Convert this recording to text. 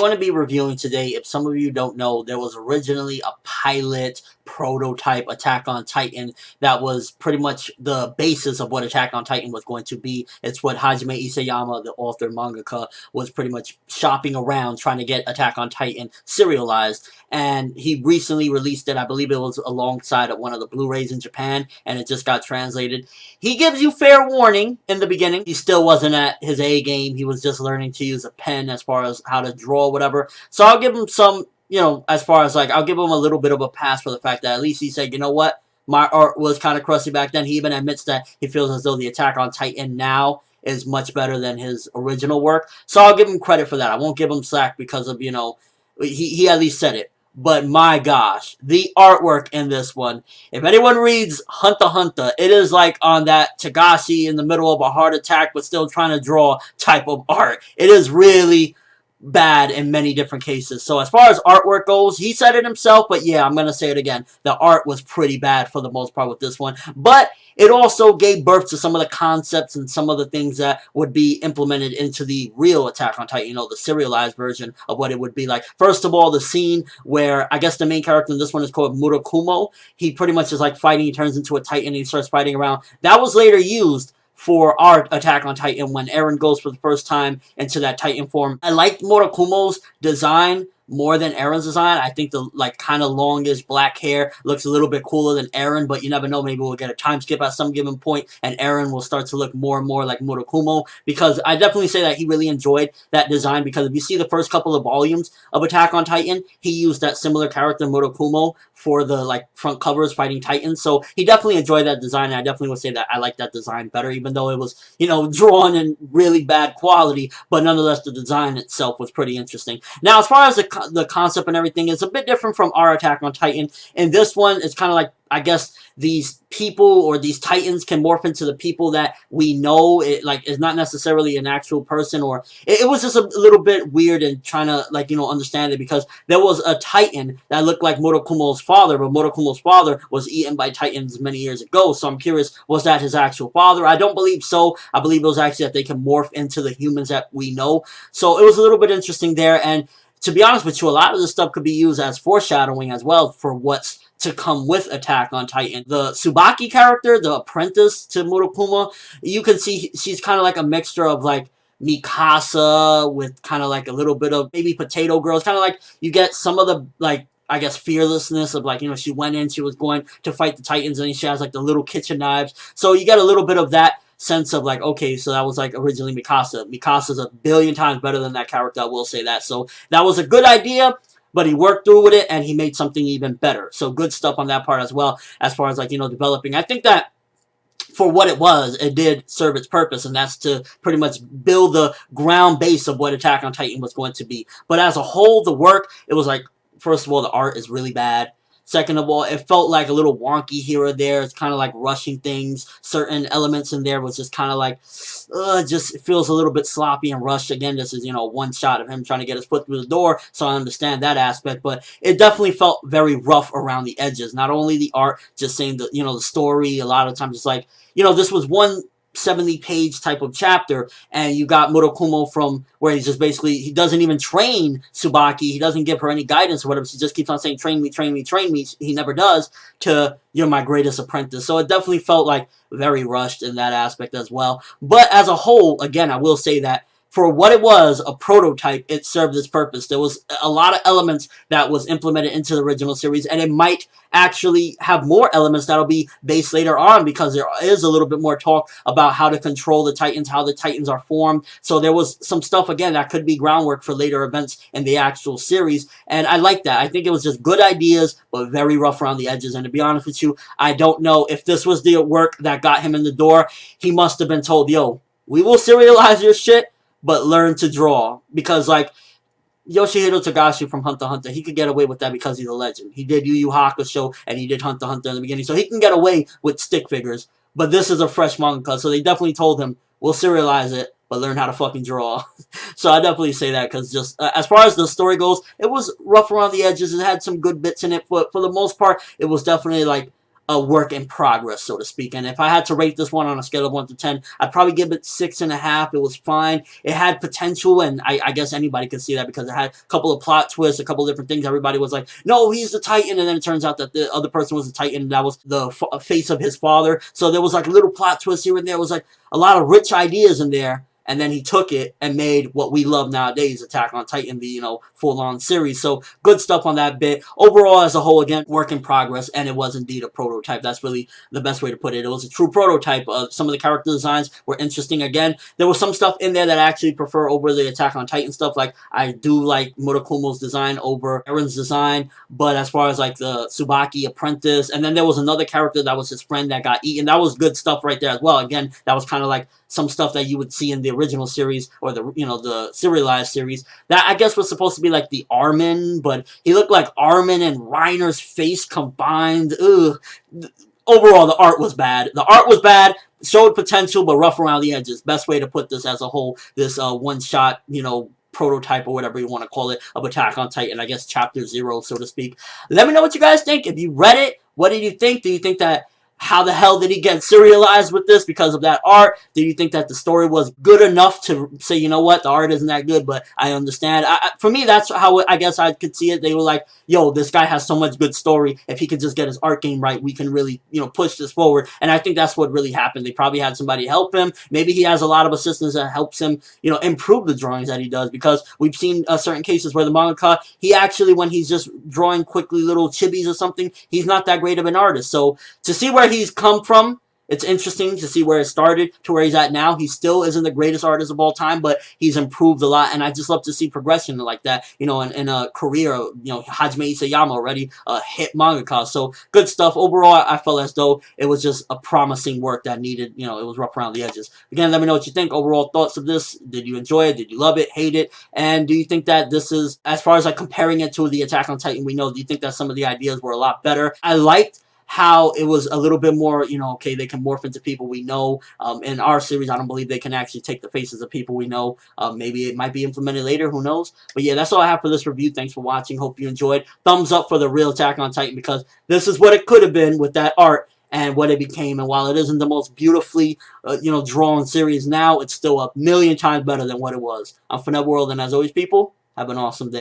going to be reviewing today, if some of you don't know, there was originally a pilot prototype Attack on Titan that was pretty much the basis of what Attack on Titan was going to be. It's what Hajime Isayama, the author mangaka, was pretty much shopping around trying to get Attack on Titan serialized, and he recently released it. I believe it was alongside of one of the Blu-rays in Japan, and it just got translated. He gives you fair warning in the beginning. He still wasn't at his A game. He was just learning to use a pen as far as how to draw, whatever. So I'll give him some, as far as, like, I'll give him a little bit of a pass for the fact that at least he said, you know what, my art was kind of crusty back then. He even admits that he feels as though the Attack on Titan now is much better than his original work. So I'll give him credit for that. I won't give him slack because of, he at least said it. But my gosh, the artwork in this one, if anyone reads Hunter x Hunter, it is like on that Tagashi in the middle of a heart attack but still trying to draw type of art. It is really bad in many different cases. So as far as artwork goes, he said it himself, but yeah, I'm going to say it again. The art was pretty bad for the most part with this one. But it also gave birth to some of the concepts and some of the things that would be implemented into the real Attack on Titan, the serialized version of what it would be like. First of all, the scene where, I guess the main character in this one is called Murakumo. He pretty much is like fighting, he turns into a Titan, and he starts fighting around. That was later used for our Attack on Titan when Eren goes for the first time into that Titan form. I liked Murakumo's design more than Eren's design. I think the kind of longish black hair looks a little bit cooler than Eren, but you never know, maybe we'll get a time skip at some given point and Eren will start to look more and more like Murakumo, because I definitely say that he really enjoyed that design, because if you see the first couple of volumes of Attack on Titan, he used that similar character Murakumo for the front covers fighting Titans. So he definitely enjoyed that design, and I definitely would say that I like that design better, even though it was, drawn in really bad quality, but nonetheless the design itself was pretty interesting. Now, as far as the concept and everything, is a bit different from our Attack on Titan. In this one, it's kind of like, I guess, these people or these Titans can morph into the people that we know. It is not necessarily an actual person, or it was just a little bit weird and trying to understand it, because there was a Titan that looked like Murakumo's father, but Murakumo's father was eaten by Titans many years ago. So I'm curious, was that his actual father? I don't believe so. I believe it was actually that they can morph into the humans that we know. So it was a little bit interesting there, and to be honest with you, a lot of this stuff could be used as foreshadowing as well for what's to come with Attack on Titan. The Tsubaki character, the apprentice to Murakumo, you can see she's kind of like a mixture of Mikasa with kind of like a little bit of maybe Potato Girl. It's kind of like you get some of the I guess fearlessness of she went in, she was going to fight the Titans, and she has the little kitchen knives. So you get a little bit of that sense of okay, so that was originally Mikasa. Mikasa's a billion times better than that character, I will say that. So that was a good idea, but he worked through with it and he made something even better. So good stuff on that part as well, as far as developing. I think that for what it was, it did serve its purpose, and that's to pretty much build the ground base of what Attack on Titan was going to be. But as a whole, the work, it was first of all, the art is really bad. Second of all, it felt a little wonky here or there. It's kind of rushing things. Certain elements in there was just kind of just feels a little bit sloppy and rushed. Again, this is, one shot of him trying to get his foot through the door, so I understand that aspect. But it definitely felt very rough around the edges. Not only the art, just saying the, the story. A lot of times it's this was one 70-page type of chapter, and you got Murakumo from where he's just basically, he doesn't even train Tsubaki, he doesn't give her any guidance or whatever, she just keeps on saying, train me, train me, train me, he never does, to, you're my greatest apprentice. So it definitely felt very rushed in that aspect as well. But as a whole, again, I will say that for what it was, a prototype, it served its purpose. There was a lot of elements that was implemented into the original series, and it might actually have more elements that'll be based later on, because there is a little bit more talk about how to control the Titans, how the Titans are formed. So there was some stuff, again, that could be groundwork for later events in the actual series, and I like that. I think it was just good ideas, but very rough around the edges, and to be honest with you, I don't know if this was the work that got him in the door. He must have been told, yo, we will serialize your shit, but learn to draw. Because Yoshihiro Togashi from Hunter x Hunter, he could get away with that because he's a legend. He did Yu Yu Hakusho and he did Hunter x Hunter in the beginning, so he can get away with stick figures. But this is a fresh manga, so they definitely told him, we'll serialize it, but learn how to fucking draw. So I definitely say that, because just as far as the story goes, it was rough around the edges. It had some good bits in it, but for the most part, it was definitely a work in progress, so to speak. And if I had to rate this one on a scale of 1 to 10, I'd probably give it 6.5. It was fine. It had potential, and I guess anybody could see that because it had a couple of plot twists, a couple of different things. Everybody was like, no, he's the Titan, and then it turns out that the other person was the Titan, and that was the face of his father. So there was like little plot twists here and there. It was like a lot of rich ideas in there. And then he took it and made what we love nowadays, Attack on Titan, the, full-on series. So, good stuff on that bit. Overall, as a whole, again, work in progress, and it was indeed a prototype. That's really the best way to put it. It was a true prototype. Some of the character designs were interesting. Again, there was some stuff in there that I actually prefer over the Attack on Titan stuff. Like, I do like Murakumo's design over Eren's design, but as far as, like, the Tsubaki apprentice, and then there was another character that was his friend that got eaten. That was good stuff right there as well. Again, that was kind of like some stuff that you would see in the original series or the serialized series. That I guess was supposed to be like the Armin, but he looked like Armin and Reiner's face combined. Ugh. Overall, the art was bad. The art was bad, showed potential, but rough around the edges. Best way to put this as a whole. This one-shot, prototype or whatever you want to call it of Attack on Titan. I guess Chapter 0, so to speak. Let me know what you guys think. If you read it, what did you think? Do you think that how the hell did he get serialized with this because of that art? Do you think that the story was good enough to say, you know what, the art isn't that good, but I understand? For me, that's how I guess I could see it. They were like, yo, this guy has so much good story. If he could just get his art game right, we can really, push this forward. And I think that's what really happened. They probably had somebody help him. Maybe he has a lot of assistance that helps him, improve the drawings that he does, because we've seen certain cases where the mangaka, he actually, when he's just drawing quickly little chibis or something, he's not that great of an artist. So to see where he's come from, it's interesting to see where it started to where he's at now. He still isn't the greatest artist of all time, but he's improved a lot, and I just love to see progression like that, in a career. Hajime Isayama already a hit mangaka, so good stuff. Overall, I felt as though it was just a promising work that needed, it was rough around the edges. Again, let me know what you think. Overall thoughts of this. Did you enjoy it? Did you love it? Hate it? And do you think that this is, as far as like comparing it to the Attack on Titan we know, do you think that some of the ideas were a lot better? I liked how it was a little bit more, okay, they can morph into people we know. In our series, I don't believe they can actually take the faces of people we know. Maybe it might be implemented later, who knows? But yeah, that's all I have for this review. Thanks for watching. Hope you enjoyed. Thumbs up for the real Attack on Titan, because this is what it could have been with that art and what it became. And while it isn't the most beautifully, drawn series now, it's still a million times better than what it was. I'm ForneverWorld, and as always, people, have an awesome day.